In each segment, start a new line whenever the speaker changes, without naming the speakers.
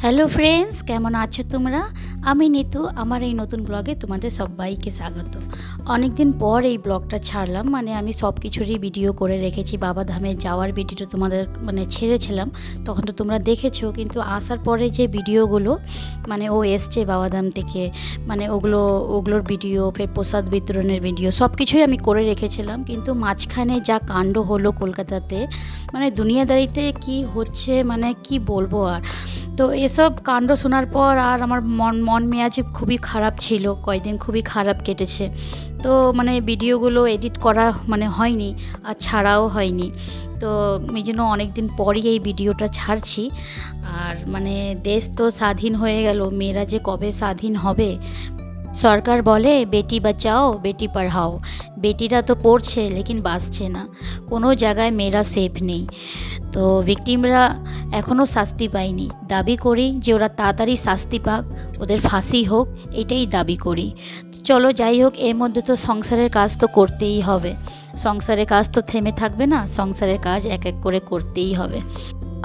Hello friends, কেমন আছো তোমরা? আমি নিতু। আমার এই নতুন ব্লগে তোমাদের সবাইকে স্বাগত। অনেক দিন পর এই ব্লগটা ছাড়লাম, আমি সব কিছুরই ভিডিও করে রেখেছি। বাবাধামে যাওয়ার ভিডিওটা তোমাদের ছেড়েছিলাম, তখন তো তোমরা দেখেছো। কিন্তু আসার পরে যে ভিডিওগুলো ও এসছে বাবাধাম থেকে, ওগুলোর ভিডিও, ফের প্রসাদ বিতরণের ভিডিও সব কিছুই আমি করে রেখেছিলাম। কিন্তু মাঝখানে যা কাণ্ড হলো কলকাতাতে, দুনিয়াদারিতে কি হচ্ছে, কি বলবো আর। তো এসব কাণ্ড শোনার পর আর আমার মন মেজাজ খুবই খারাপ ছিল, কয়েকদিন খুবই খারাপ কেটেছে। তো ভিডিওগুলো এডিট করা হয়নি, আর ছাড়াও হয়নি। তো এই জন্য অনেক দিন পরই এই ভিডিওটা ছাড়ছি। আর দেশ তো স্বাধীন হয়ে গেল, মেয়েরা যে কবে স্বাধীন হবে। সরকার বলে বেটি বাঁচাও বেটি পড়াও, বেটিরা তো পড়ছে লেকিন বাঁচছে না, কোনো জায়গায় মেয়েরা সেফ নেই। তো ভিকটিমরা এখনও শাস্তি পায়নি। দাবি করি যে ওরা তাড়াতাড়ি শাস্তি পাক, ওদের ফাঁসি হোক, এটাই দাবি করি। চলো যাই হোক, এর মধ্যে তো সংসারের কাজ তো করতেই হবে। সংসারের কাজ তো থেমে থাকবে না, সংসারের কাজ এক এক করে করতেই হবে।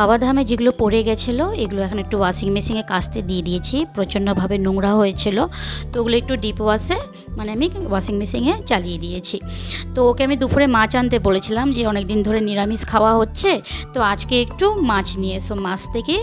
বাবাধামে যেগুলো পড়ে গেছিলো এগুলো এখন একটু ওয়াশিং মেশিনে কাচতে দিয়ে দিয়েছি। প্রচণ্ডভাবে নোংরা হয়েছিল, তো ওগুলো একটু ডিপ ওয়াশে আমি ওয়াশিং মেশিনে চালিয়ে দিয়েছি। তো ওকে আমি দুপুরে মাছ আনতে বলেছিলাম, যে অনেক দিন ধরে নিরামিষ খাওয়া হচ্ছে, তো আজকে একটু মাছ নিয়ে এসো, মাছ থেকে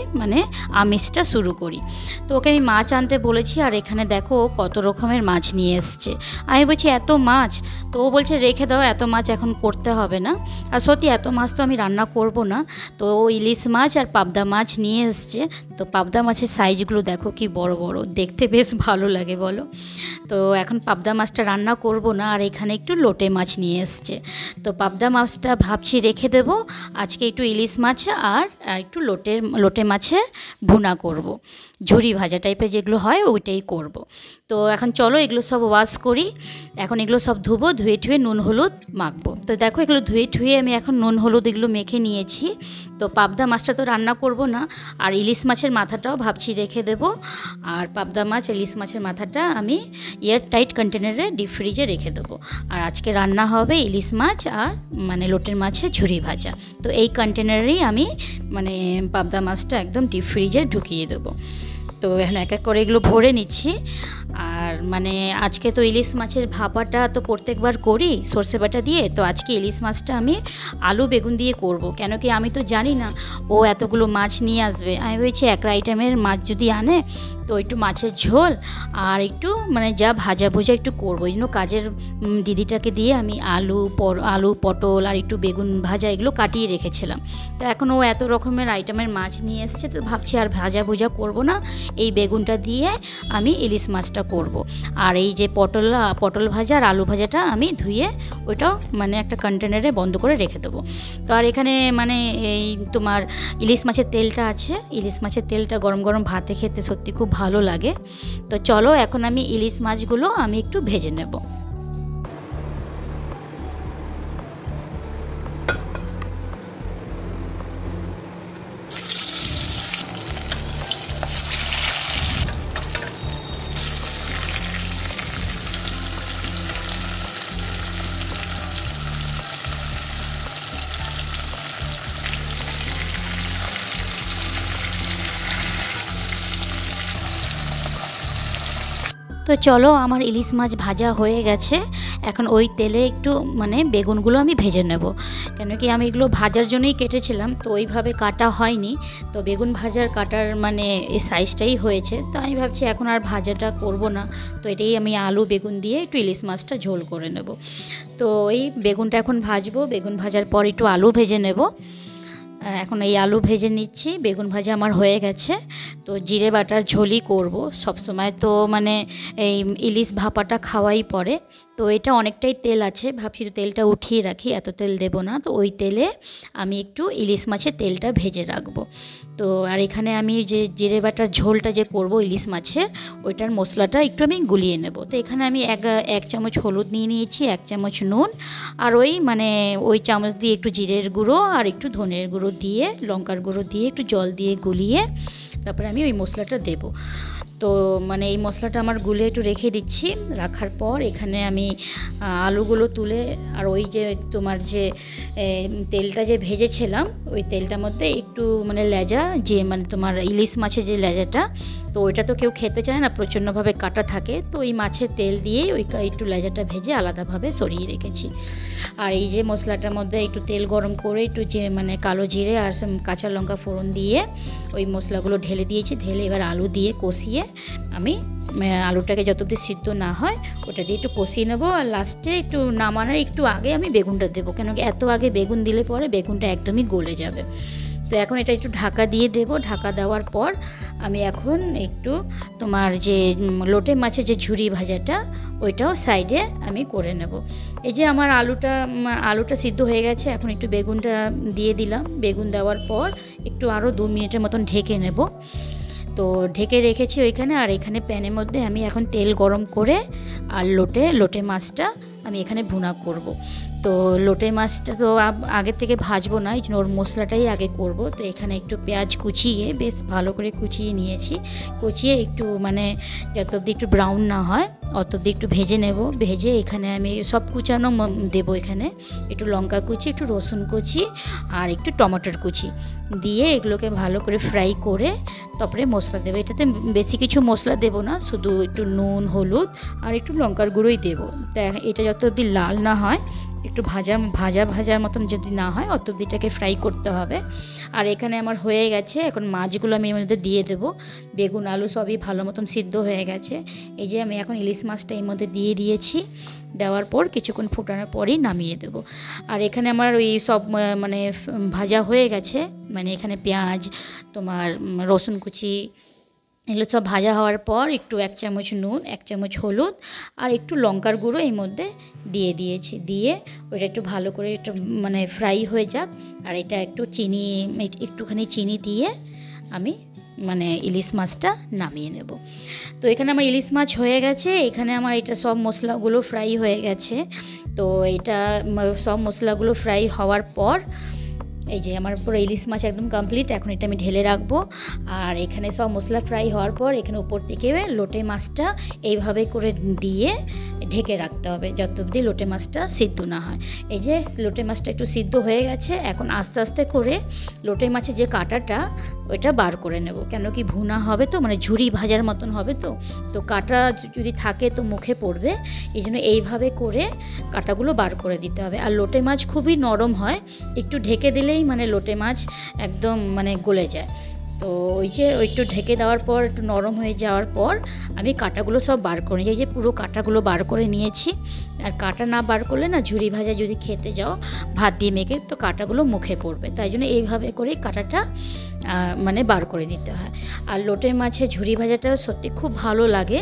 আমিষটা শুরু করি। তো ওকে আমি মাছ আনতে বলেছি। আর এখানে দেখো কত রকমের মাছ নিয়ে এসছে। আমি বলছি এত মাছ, তো ও বলছে রেখে দাও, এত মাছ এখন করতে হবে না। আর সত্যি এত মাছ তো আমি রান্না করব না। তো ইলিশ মাছ আর পাবদা মাছ নিয়ে এসছে। তো পাবদা মাছের সাইজগুলো দেখো কি বড় বড়, দেখতে বেশ ভালো লাগে বলো। তো এখন পাবদা মাছটা রান্না করব না। আর এখানে একটু লোটে মাছ নিয়ে এসছে। তো পাবদা মাছটা ভাবছি রেখে দেব, আজকে একটু ইলিশ মাছ আর একটু লোটে মাছের ভুনা করব। ঝুরি ভাজা টাইপের যেগুলো হয় ওইটাই করব। তো এখন চলো এগুলো সব ওয়াশ করি। এখন এগুলো সব ধুবো, ধুয়ে ঠুয়ে নুন হলুদ মাখবো। তো দেখো এগুলো ধুয়ে ঠুয়ে আমি এখন নুন হলুদ এগুলো মেখে নিয়েছি। তো পাবদা মাছটা তো রান্না করব না, আর ইলিশ মাছের মাথাটাও ভাবছি রেখে দেব। আর পাবদা মাছ ইলিশ মাছের মাথাটা আমি এয়ার টাইট কন্টেনারে ডিপ ফ্রিজে রেখে দেবো। আর আজকে রান্না হবে ইলিশ মাছ আর লোটের মাছের ঝুরি ভাজা। তো এই কন্টেনারেই আমি পাবদা মাছটা একদম ডিপ ফ্রিজে ঢুকিয়ে দেবো। তো এখন এক এক করে এগুলো ভরে নিচ্ছি। আর আজকে তো ইলিশ মাছের ভাপাটা তো প্রত্যেকবার করি সর্ষে বাটা দিয়ে, তো আজকে ইলিশ মাছটা আমি আলু বেগুন দিয়ে করব। কেন কি আমি তো জানি না ও এতগুলো মাছ নিয়ে আসবে। আমি বলছি একটা আইটেমের মাছ যদি আনে তো একটু মাছের ঝোল আর একটু যা ভাজা ভুজা একটু করবো। এই জন্য কাজের দিদিটাকে দিয়ে আমি আলু পটল আর একটু বেগুন ভাজা এগুলো কাটিয়ে রেখেছিলাম। তো এখন ও এত রকমের আইটেমের মাছ নিয়ে এসছে, তো ভাবছি আর ভাজা ভুজা করব না, এই বেগুনটা দিয়ে আমি ইলিশ মাছটা করব। আর এই যে পটল ভাজা আর আলু ভাজাটা আমি ধুয়ে ওইটাও একটা কন্টেনারে বন্ধ করে রেখে দেবো। তো আর এখানে এই তোমার ইলিশ মাছের তেলটা আছে। ইলিশ মাছের তেলটা গরম গরম ভাতে খেতে সত্যি খুব ভালো লাগে। তো চলো এখন আমি ইলিশ মাছগুলো আমি একটু ভেজে নেব। তো চলো আমার ইলিশ মাছ ভাজা হয়ে গেছে। এখন ওই তেলে একটু বেগুনগুলো আমি ভেজে নেব। কেন কি আমি এগুলো ভাজার জন্যই কেটেছিলাম, তো ওইভাবে কাটা হয়নি। তো বেগুন ভাজার কাটার এই সাইজটাই হয়েছে। তো আমি ভাবছি এখন আর ভাজাটা করব না, তো এটাই আমি আলু বেগুন দিয়ে একটু ইলিশ মাছটা ঝোল করে নেব। তো এই বেগুনটা এখন ভাজবো, বেগুন ভাজার পর একটু আলু ভেজে নেব। এখন এই আলু ভেজে নিচ্ছি, বেগুন ভাজা আমার হয়ে গেছে। তো জিরে বাটার ঝোলই করব সবসময়। তো এই ইলিশ ভাপাটা খাওয়াই পড়ে, তো এটা অনেকটাই তেল আছে, ভাবছি তো তেলটা উঠিয়ে রাখি, এত তেল দেব না। তো ওই তেলে আমি একটু ইলিশ মাছের তেলটা ভেজে রাখবো। তো আর এখানে আমি যে জিরে বাটার ঝোলটা যে করব ইলিশ মাছের, ওইটার মশলাটা একটু আমি গুলিয়ে নেব। তো এখানে আমি এক চামচ হলুদ নিয়ে নিয়েছি, 1 চামচ নুন, আর ওই চামচ দিয়ে একটু জিরের গুঁড়ো আর একটু ধনের গুঁড়ো দিয়ে লঙ্কার গুঁড়ো দিয়ে একটু জল দিয়ে গুলিয়ে তারপরে আমি ওই মশলাটা দেব। তো তো মানে এই মশলাটা আমার গুলে একটু রেখে দিচ্ছি। রাখার পর এখানে আমি আলুগুলো তুলে, আর ওই যে তোমার যে তেলটা যে ভেজেছিলাম ওই তেলটার মধ্যে একটু মানে লেজা, যে মানে তোমার ইলিশ মাছের যে লেজাটা, তো ওইটা তো কেউ খেতে চায় না, প্রচণ্ডভাবে কাটা থাকে, তো ওই মাছের তেল দিয়ে ওই একটু লেজাটা ভেজে আলাদাভাবে সরিয়ে রেখেছি। আর এই যে মশলাটার মধ্যে একটু তেল গরম করে একটু যে মানে কালো জিরে আর কাঁচা লঙ্কা ফোড়ন দিয়ে ওই মশলাগুলো ঢেলে দিয়েছি। ঢেলে এবার আলু দিয়ে কষিয়ে আমি আলুটাকে যত অবধি সিদ্ধ না হয় ওটা দিয়ে একটু কষিয়ে নেবো। আর লাস্টে একটু নামানোর একটু আগে আমি বেগুনটা দেবো, কেন কি এত আগে বেগুন দিলে পরে বেগুনটা একদমই গলে যাবে। তো এখন এটা একটু ঢাকা দিয়ে দেবো। ঢাকা দেওয়ার পর আমি এখন একটু তোমার যে লোটে মাছের যে ঝুরি ভাজাটা ওইটাও সাইডে আমি করে নেব। এই যে আমার আলুটা সিদ্ধ হয়ে গেছে, এখন একটু বেগুনটা দিয়ে দিলাম। বেগুন দেওয়ার পর একটু আরও 2 মিনিটের মতন ঢেকে নেব। তো ঢেকে রেখেছি ওইখানে। আর এখানে প্যানের মধ্যে আমি এখন তেল গরম করে আর লোটে মাছটা আমি এখানে ভুনা করব। তো লোটে মাছটা তো আগে থেকে ভাজবো না, এই জন্য ওর মশলাটাই আগে করব। তো এখানে একটু পেঁয়াজ কুচিয়ে বেশ ভালো করে কুচিয়ে নিয়েছি। কুচিয়ে একটু মানে যত অবধি একটু ব্রাউন না হয় অত অবধি একটু ভেজে নেব। ভেজে এখানে আমি সব কুচানো দেবো। এখানে একটু লঙ্কা কুচি, একটু রসুন কুচি আর একটু টমেটোর কুচি দিয়ে এগুলোকে ভালো করে ফ্রাই করে তারপরে মশলা দেবো। এটাতে বেশি কিছু মশলা দেবো না, শুধু একটু নুন, হলুদ আর একটু লঙ্কার গুঁড়োই দেবো। তা এটা যত অবধি লাল না হয়, একটু ভাজার মতন যদি না হয় অত অবধিটাকে ফ্রাই করতে হবে। আর এখানে আমার হয়ে গেছে। এখন মাছগুলো আমি এর মধ্যে দিয়ে দেবো। বেগুন আলু সবই ভালো মতন সিদ্ধ হয়ে গেছে। এই যে আমি এখন ইলিশ মাছটা এর মধ্যে দিয়ে দিয়েছি। দেওয়ার পর কিছুক্ষণ ফোটানোর পরেই নামিয়ে দেবো। আর এখানে আমার ওই সব মানে ভাজা হয়ে গেছে, মানে এখানে পেঁয়াজ, তোমার রসুন কুচি, এগুলো সব ভাজা হওয়ার পর একটু 1 চামচ নুন, 1 চামচ হলুদ আর একটু লঙ্কার গুঁড়ো এর মধ্যে দিয়ে দিয়েছি। দিয়ে ওইটা একটু ভালো করে একটু মানে ফ্রাই হয়ে যাক। আর এটা একটুখানি চিনি দিয়ে আমি মানে ইলিশ মাছটা নামিয়ে নেব। তো এখানে আমার ইলিশ মাছ হয়ে গেছে। এখানে আমার এটা সব মশলাগুলো ফ্রাই হয়ে গেছে। তো এটা সব মশলাগুলো ফ্রাই হওয়ার পর এই যে আমার পুরো ইলিশ মাছ একদম কমপ্লিট। এখন এটা আমি ঢেলে রাখবো। আর এখানে সব মশলা ফ্রাই হওয়ার পর এখানে উপর থেকে লোটে মাছটা এইভাবে করে দিয়ে ঢেকে রাখতে হবে যত অবধি লোটে মাছটা সিদ্ধ না হয়। এই যে লোটে মাছটা একটু সিদ্ধ হয়ে গেছে। এখন আস্তে আস্তে করে লোটে মাছের যে কাঁটাটা ওইটা বার করে নেব, কেন কি ভুনা হবে তো, মানে ঝুরি ভাজার মতন হবে। তো কাঁটা যদি থাকে তো মুখে পড়বে, এই জন্য এইভাবে করে কাঁটাগুলো বার করে দিতে হবে। আর লোটে মাছ খুবই নরম হয়, একটু ঢেকে দিলেই মানে লোটে মাছ একদম মানে গলে যায়। তো ওই যে একটু ঢেকে দেওয়ার পর একটু নরম হয়ে যাওয়ার পর আমি কাঁটাগুলো সব বার করে নিই। এই যে পুরো কাঁটাগুলো বার করে নিয়েছি। আর কাঁটা না বার করলে না ঝুরি ভাজা যদি খেতে যাও ভাত দিয়ে মেখে, তো কাঁটাগুলো মুখে পড়বে, তাই জন্য এইভাবে করে কাঁটাটা মানে বার করে নিতে হয়। আর লোটে মাছের ঝুরি ভাজাটা সত্যি খুব ভালো লাগে,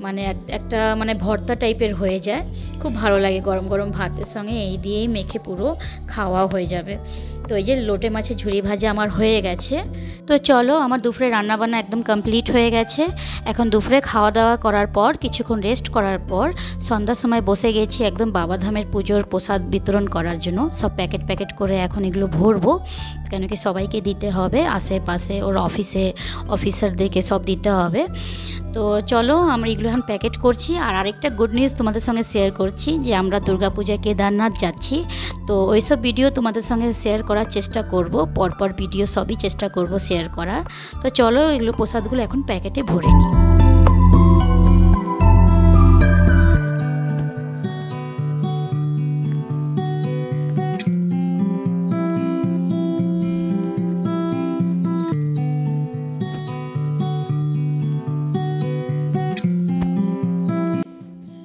মানে একটা মানে ভর্তা টাইপের হয়ে যায়, খুব ভালো লাগে। গরম গরম ভাতের সঙ্গে এই দিয়েই মেখে পুরো খাওয়া হয়ে যাবে। তো এই যে লোটে মাছের ঝুরি ভাজা আমার হয়ে গেছে। তো চলো, আমার দুপুরে রান্নাবান্না একদম কমপ্লিট হয়ে গেছে। এখন দুপুরে খাওয়া দাওয়া করার পর কিছুক্ষণ রেস্ট করার পর সন্ধ্যার সময় বসে গেছি একদম বাবাধামের পুজোর প্রসাদ বিতরণ করার জন্য। সব প্যাকেট করে এখন এগুলো ভরবো, কেন কি সবাইকে দিতে হবে, আশেপাশে ওর অফিসারদেরকে সব দিতে হবে। তো চলো আমরা এগুলো এখন প্যাকেট করছি। আর আরেকটা গুড নিউজ তোমাদের সঙ্গে শেয়ার করছি যে আমরা দুর্গাপূজায় কেদারনাথ যাচ্ছি। তো ওইসব ভিডিও তোমাদের সঙ্গে শেয়ার করার চেষ্টা করব, পরপর ভিডিও সবই চেষ্টা করব শেয়ার করার। তো চলো এগুলো প্রসাদগুলো এখন প্যাকেটে ভরে নিই।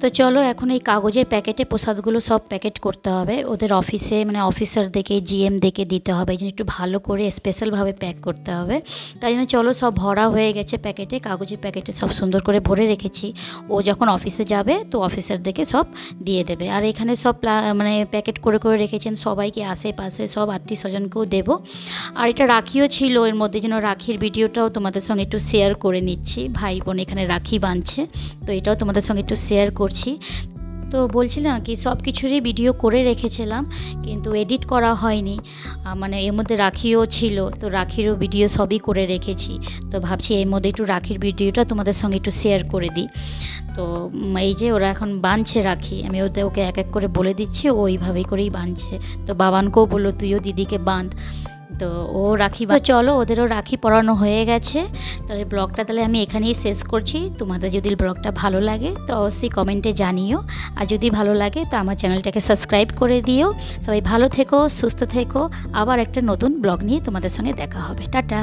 তো চলো এখন এই কাগজের প্যাকেটে প্রসাদগুলো সব প্যাকেট করতে হবে, ওদের অফিসে মানে অফিসারদেরকে জিএমদেরকে দিতে হবে, এই জন্য একটু ভালো করে স্পেশালভাবে প্যাক করতে হবে। তাই জন্য চলো সব ভরা হয়ে গেছে প্যাকেটে, কাগজের প্যাকেটে সব সুন্দর করে ভরে রেখেছি। ও যখন অফিসে যাবে তো অফিসারদেরকে সব দিয়ে দেবে। আর এখানে সব মানে প্যাকেট করে রেখেছেন সবাইকে, আশেপাশে সব আত্মীয় স্বজনকেও দেবো। আর এটা রাখিও ছিল এর মধ্যে, যেন রাখির ভিডিওটাও তোমাদের সঙ্গে একটু শেয়ার করে নিচ্ছি। ভাই বোন এখানে রাখি বাঁধছে, তো এটাও তোমাদের সঙ্গে একটু শেয়ার করছি। তো তো বলছিলাম কি সব কিছুরই ভিডিও করে রেখেছিলাম, কিন্তু এডিট করা হয়নি। মানে এর মধ্যে রাখিও ছিল, তো রাখিরও ভিডিও সবই করে রেখেছি। তো ভাবছি এর মধ্যে একটু রাখির ভিডিওটা তোমাদের সঙ্গে একটু শেয়ার করে দিই। তো এই যে ওরা এখন বাঁধছে রাখি, আমি ওকে এক এক করে বলে দিচ্ছি, ওইভাবেই করেই বাঁধছে। তো বাবানকেও বললো তুইও দিদিকে বাঁধ। তো ও রাখি চলো, ওদেরও রাখি পরানো হয়ে গেছে। তাহলে ব্লগটা তাহলে আমি এখানেই শেষ করছি। তোমাদের যদি ব্লগটা ভালো লাগে তো অবশ্যই কমেন্টে জানিও, আর যদি ভালো লাগে তো আমার চ্যানেলটাকে সাবস্ক্রাইব করে দিও। সবাই ভালো থেকো, সুস্থ থেকো। আবার একটা নতুন ব্লগ নিয়ে তোমাদের সঙ্গে দেখা হবে। টাটা।